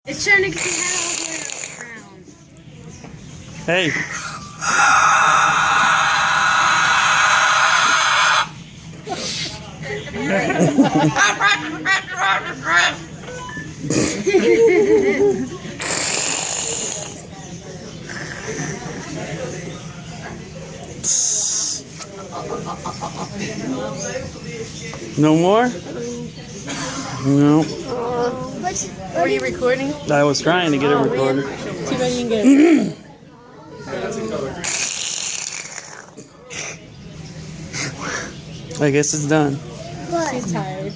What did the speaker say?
It's trying to get your head all the way around. Hey. No more? No. Were you recording? I was trying to get it recorded. Too bad you didn't get it. I guess it's done. She's tired.